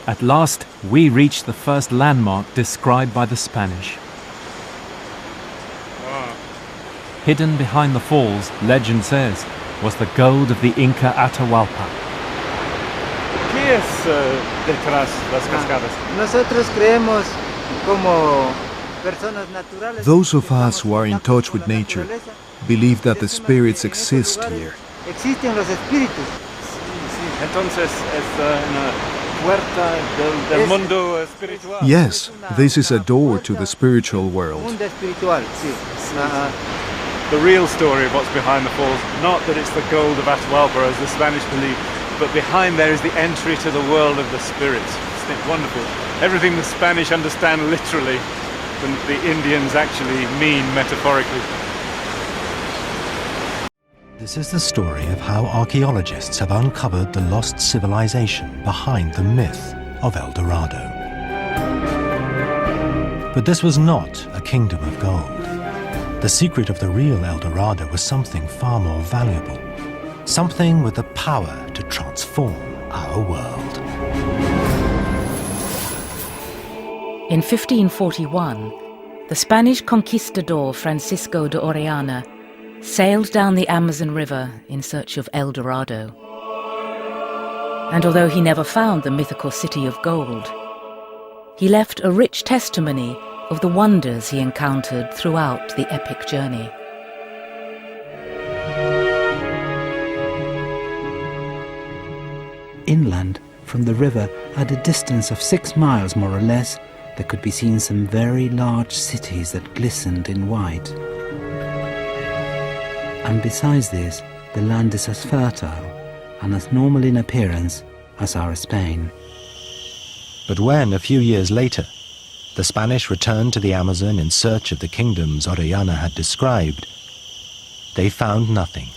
At last, we reached the first landmark described by the Spanish. Hidden behind the falls, legend says, was the gold of the Inca Atahualpa. ¿Qué es detrás las cascadas? Nosotros creemos como personas naturales. Those of us who are in touch with nature believe that the spirits exist here. Existen los espíritus. Entonces es una puerta del mundo espiritual. Yes, this is a door to the spiritual world. Mundo espiritual, sí. The real story of what's behind the falls, not that it's the gold of Atahualpa as the Spanish believe, but behind there is the entry to the world of the spirits. Isn't it wonderful? Everything the Spanish understand literally, the Indians actually mean metaphorically. This is the story of how archaeologists have uncovered the lost civilization behind the myth of El Dorado. But this was not a kingdom of gold. The secret of the real El Dorado was something far more valuable, something with the power to transform our world. In 1541, the Spanish conquistador Francisco de Orellana sailed down the Amazon River in search of El Dorado. And although he never found the mythical city of gold, he left a rich testimony of the wonders he encountered throughout the epic journey. Inland from the river, at a distance of 6 miles more or less, there could be seen some very large cities that glistened in white. And besides this, the land is as fertile and as normal in appearance as our Spain. But when, a few years later, the Spanish returned to the Amazon in search of the kingdoms Orellana had described, they found nothing.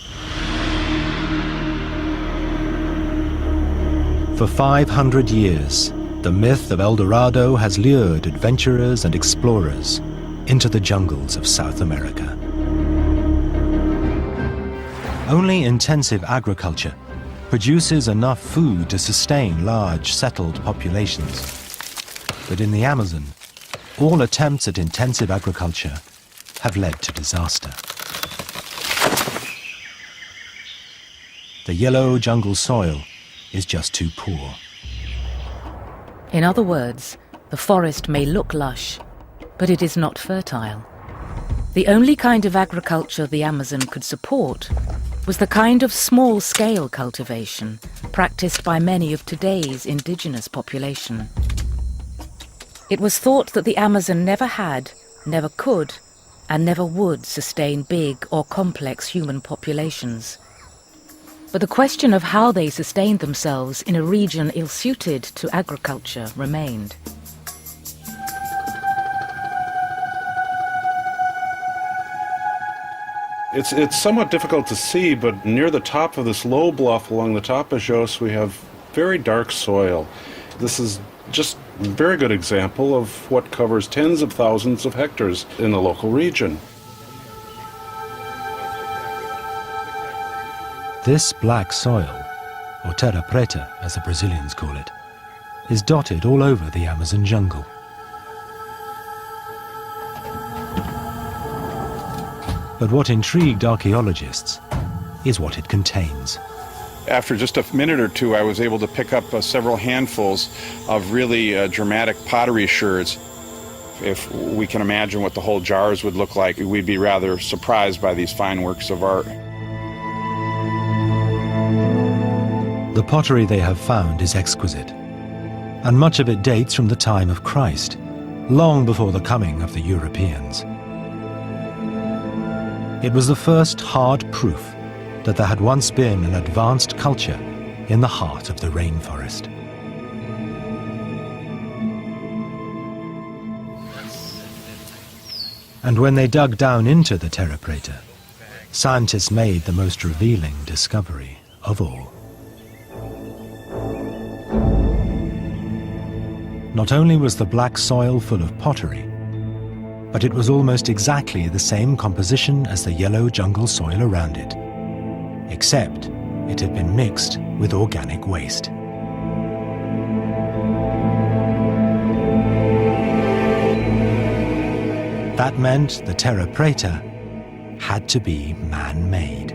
For 500 years, the myth of El Dorado has lured adventurers and explorers into the jungles of South America. Only intensive agriculture produces enough food to sustain large settled populations. But in the Amazon, all attempts at intensive agriculture have led to disaster. The yellow jungle soil is just too poor. In other words, the forest may look lush, but it is not fertile. The only kind of agriculture the Amazon could support was the kind of small-scale cultivation practiced by many of today's indigenous population. It was thought that the Amazon never had, never could, and never would sustain big or complex human populations. But the question of how they sustained themselves in a region ill-suited to agriculture remained. It's somewhat difficult to see, but near the top of this low bluff along the Tapajos, we have very dark soil. This is just a very good example of what covers tens of thousands of hectares in the local region. This black soil, or Terra Preta as the Brazilians call it, is dotted all over the Amazon jungle. But what intrigued archaeologists is what it contains. After just a minute or two, I was able to pick up several handfuls of really dramatic pottery sherds. If we can imagine what the whole jars would look like, we'd be rather surprised by these fine works of art. The pottery they have found is exquisite, and much of it dates from the time of Christ, long before the coming of the Europeans. It was the first hard proof that there had once been an advanced culture in the heart of the rainforest. And when they dug down into the Terra Preta, scientists made the most revealing discovery of all. Not only was the black soil full of pottery, but it was almost exactly the same composition as the yellow jungle soil around it, except it had been mixed with organic waste. That meant the Terra Preta had to be man-made.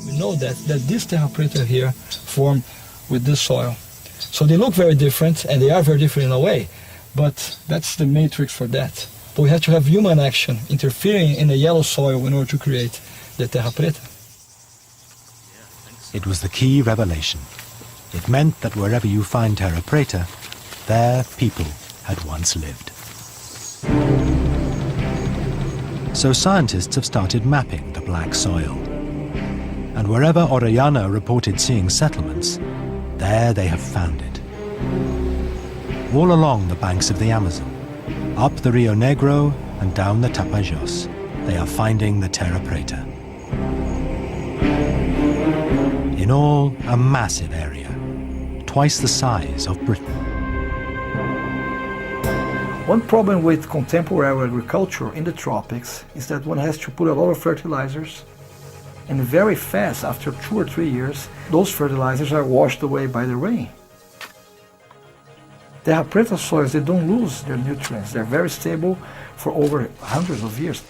We know that this Terra Preta here formed with this soil. So they look very different, and they are very different in a way, but that's the matrix for that. But we have to have human action interfering in the yellow soil in order to create the Terra Preta. It was the key revelation. It meant that wherever you find Terra Preta, there people had once lived. So scientists have started mapping the black soil. And wherever Orellana reported seeing settlements, there they have found it. All along the banks of the Amazon, up the Rio Negro and down the Tapajos, they are finding the Terra Preta. In all, a massive area, twice the size of Britain. One problem with contemporary agriculture in the tropics is that one has to put a lot of fertilizers, and very fast, after 2 or 3 years, those fertilizers are washed away by the rain. Terra Preta soils, they don't lose their nutrients. They're very stable for over hundreds of years.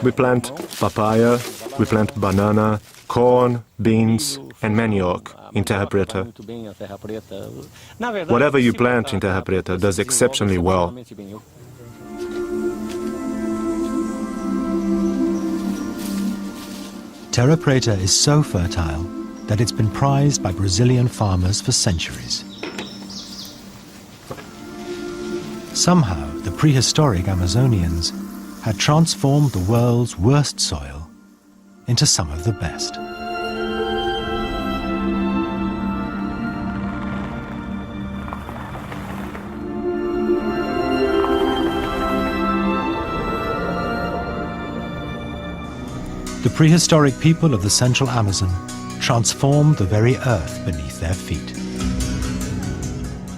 We plant papaya, we plant banana, corn, beans, and manioc in Terra Preta. Whatever you plant in Terra Preta does exceptionally well. Terra Preta is so fertile that it's been prized by Brazilian farmers for centuries. Somehow, the prehistoric Amazonians had transformed the world's worst soil into some of the best. The prehistoric people of the central Amazon transformed the very earth beneath their feet.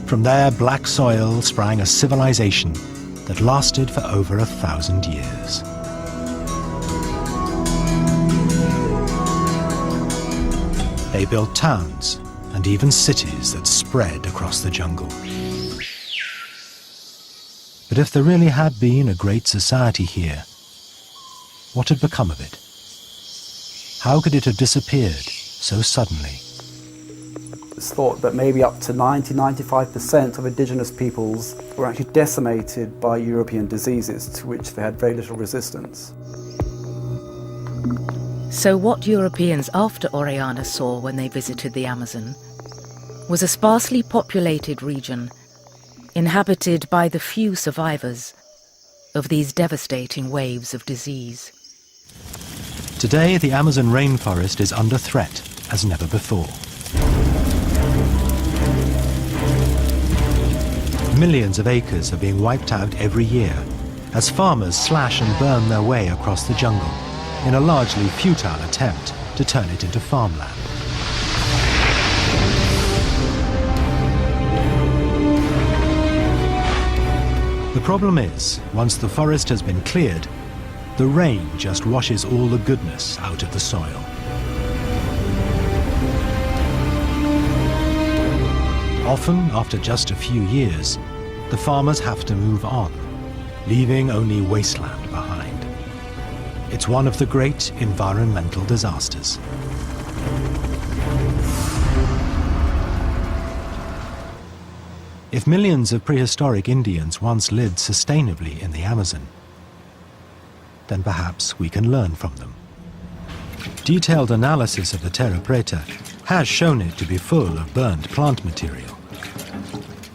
From their black soil sprang a civilization that lasted for over 1,000 years. They built towns and even cities that spread across the jungle. But if there really had been a great society here, what had become of it? How could it have disappeared so suddenly? It's thought that maybe up to 90–95% of indigenous peoples were actually decimated by European diseases to which they had very little resistance. So what Europeans after Orellana saw when they visited the Amazon was a sparsely populated region inhabited by the few survivors of these devastating waves of disease. Today, the Amazon rainforest is under threat as never before. Millions of acres are being wiped out every year as farmers slash and burn their way across the jungle in a largely futile attempt to turn it into farmland. The problem is, once the forest has been cleared, the rain just washes all the goodness out of the soil. Often, after just a few years, the farmers have to move on, leaving only wasteland behind. It's one of the great environmental disasters. If millions of prehistoric Indians once lived sustainably in the Amazon, then perhaps we can learn from them. Detailed analysis of the Terra Preta has shown it to be full of burnt plant material,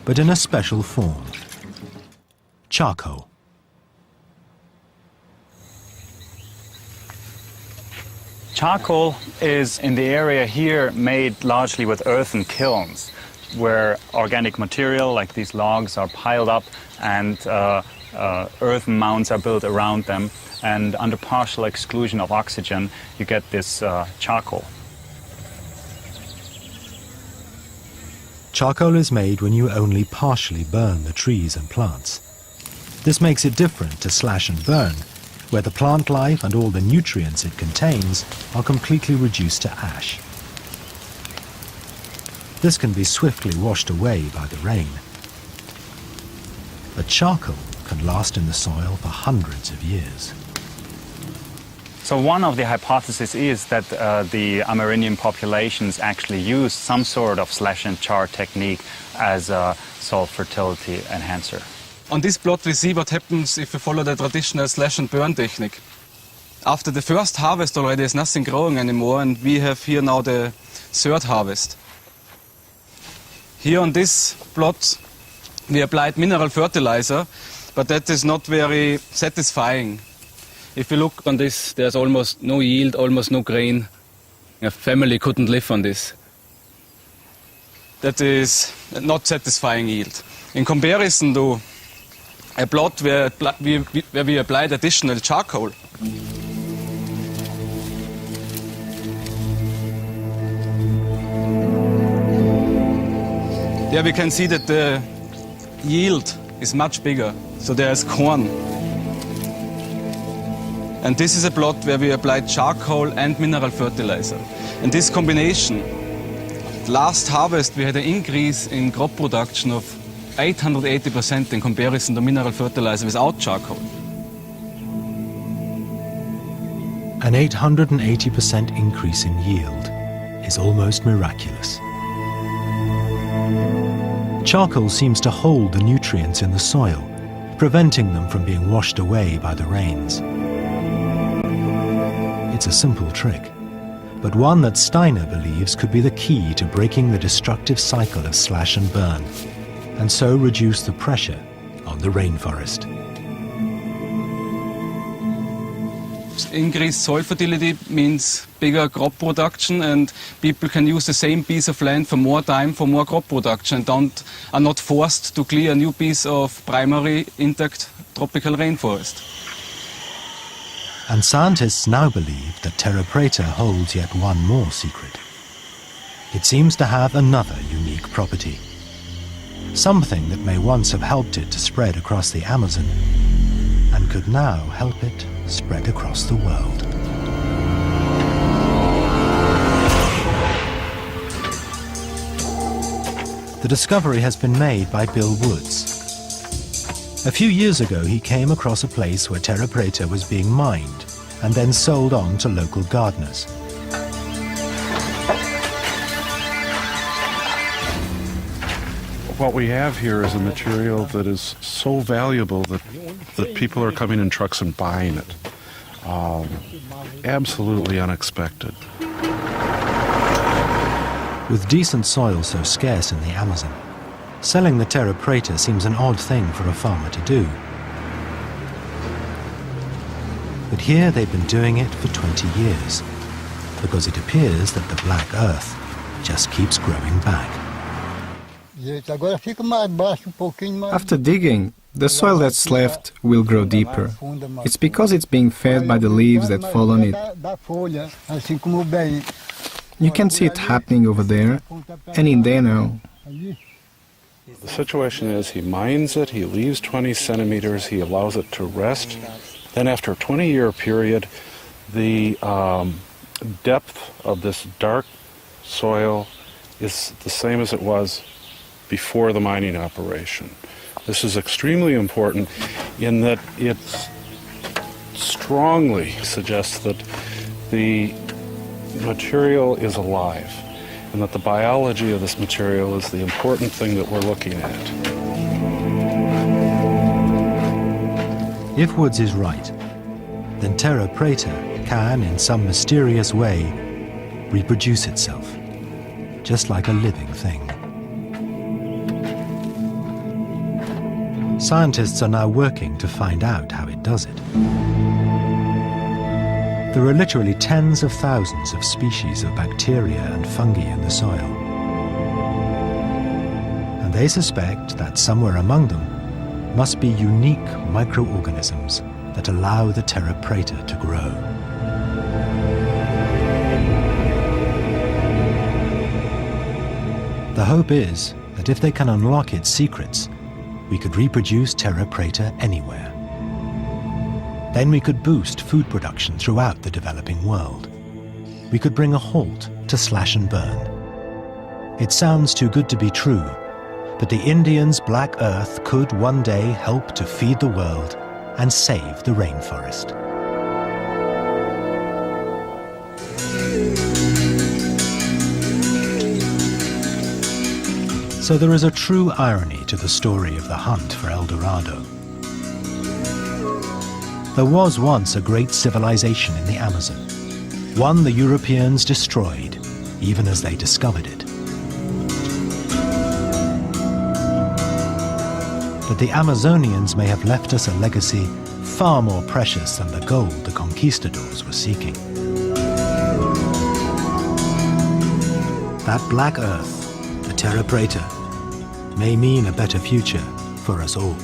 but in a special form: charcoal. Charcoal is in the area here made largely with earthen kilns, where organic material like these logs are piled up and earthen mounds are built around them, and under partial exclusion of oxygen you get this charcoal. Charcoal is made when you only partially burn the trees and plants. This makes it different to slash and burn, where the plant life and all the nutrients it contains are completely reduced to ash. This can be swiftly washed away by the rain. But charcoal can last in the soil for hundreds of years. So one of the hypotheses is that the Amerindian populations actually used some sort of slash and char technique as a soil fertility enhancer. On this plot we see what happens if we follow the traditional slash and burn technique. After the first harvest already there's nothing growing anymore, and we have here now the third harvest. Here on this plot we applied mineral fertilizer, but that is not very satisfying. If you look on this, there's almost no yield, almost no grain. A family couldn't live on this. That is not satisfying yield. In comparison to a plot where we applied additional charcoal. There we can see that the yield is much bigger, so there's corn. And this is a plot where we applied charcoal and mineral fertilizer. And this combination, last harvest we had an increase in crop production of 880% in comparison to mineral fertilizer without charcoal. An 880% increase in yield is almost miraculous. Charcoal seems to hold the nutrients in the soil, preventing them from being washed away by the rains. It's a simple trick, but one that Steiner believes could be the key to breaking the destructive cycle of slash and burn, and so reduce the pressure on the rainforest. Increased soil fertility means bigger crop production, and people can use the same piece of land for more time for more crop production and are not forced to clear a new piece of primary intact tropical rainforest. And scientists now believe that Terra Preta holds yet one more secret. It seems to have another unique property, something that may once have helped it to spread across the Amazon and could now help it spread across the world. The discovery has been made by Bill Woods. A few years ago, he came across a place where Terra Preta was being mined and then sold on to local gardeners. What we have here is a material that is so valuable that people are coming in trucks and buying it. Absolutely unexpected. With decent soil so scarce in the Amazon, selling the Terra Preta seems an odd thing for a farmer to do. But here they've been doing it for 20 years, because it appears that the black earth just keeps growing back. After digging, the soil that's left will grow deeper. It's because it's being fed by the leaves that fall on it. You can see it happening over there and in there now. The situation is he mines it, he leaves 20 centimeters, he allows it to rest. Then after a 20-year period, the depth of this dark soil is the same as it was before the mining operation. This is extremely important in that it strongly suggests that the material is alive and that the biology of this material is the important thing that we're looking at. If Woods is right, then Terra Preta can, in some mysterious way, reproduce itself, just like a living thing. Scientists are now working to find out how it does it. There are literally tens of thousands of species of bacteria and fungi in the soil. And they suspect that somewhere among them must be unique microorganisms that allow the Terra Preta to grow. The hope is that if they can unlock its secrets, we could reproduce Terra Preta anywhere. Then we could boost food production throughout the developing world. We could bring a halt to slash and burn. It sounds too good to be true, but the Indians' black earth could one day help to feed the world and save the rainforest. So there is a true irony to the story of the hunt for El Dorado. There was once a great civilization in the Amazon, one the Europeans destroyed, even as they discovered it. But the Amazonians may have left us a legacy far more precious than the gold the conquistadors were seeking. That black earth, the Terra Preta, may mean a better future for us all.